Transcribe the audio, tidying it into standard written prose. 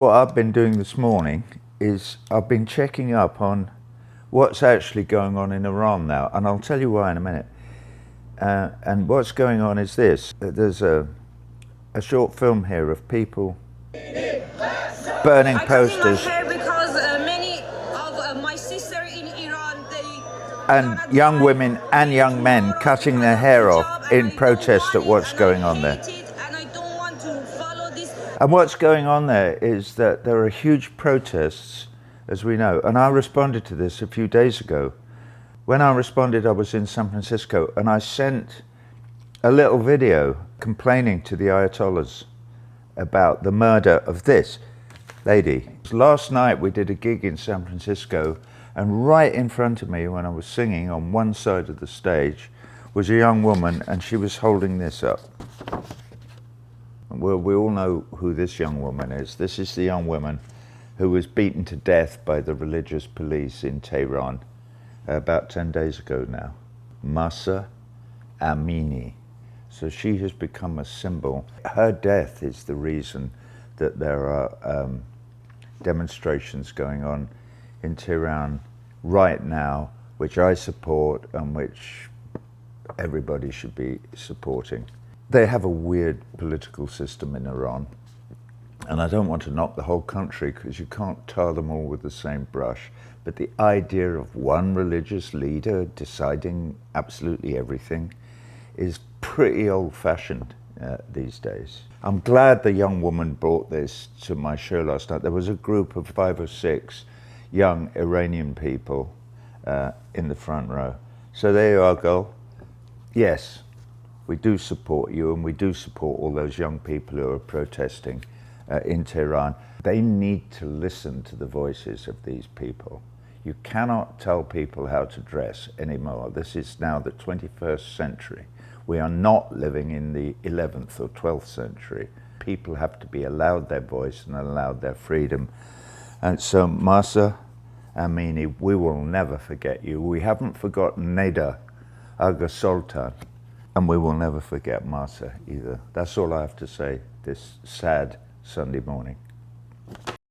What I've been doing this morning is I've been checking up on what's actually going on in Iran now, and I'll tell you why in a minute. And what's going on is this. There's a short film here of people burning posters. Because many of my sister in Iran, and young women and young men cutting their hair off in protest at what's going on there. And what's going on there is that there are huge protests, as we know, and I responded to this a few days ago. When I responded, I was in San Francisco, and I sent a little video complaining to the Ayatollahs about the murder of this lady. Last night we did a gig in San Francisco, and right in front of me, when I was singing on one side of the stage, was a young woman, and she was holding this up. Well, we all know who this young woman is. This is the young woman who was beaten to death by the religious police in Tehran about 10 days ago now. Mahsaamini. So she has become a symbol. Her death is the reason that there are demonstrations going on in Tehran right now, which I support and which everybody should be supporting. They have a weird political system in Iran, and I don't want to knock the whole country because you can't tar them all with the same brush, but the idea of one religious leader deciding absolutely everything is pretty old-fashioned these days. I'm glad the young woman brought this to my show last night. There was a group of 5 or 6 young Iranian people in the front row. So there you are, girl. Yes, we do support you, and we do support all those young people who are protesting in Tehran. They need to listen to the voices of these people. You cannot tell people how to dress anymore. This is now the 21st century. We are not living in the 11th or 12th century. People have to be allowed their voice and allowed their freedom. And so, Mahsaamini, we will never forget you. We haven't forgotten Neda Aga Sultan, and we will never forget Mahsa either. That's all I have to say this sad Sunday morning.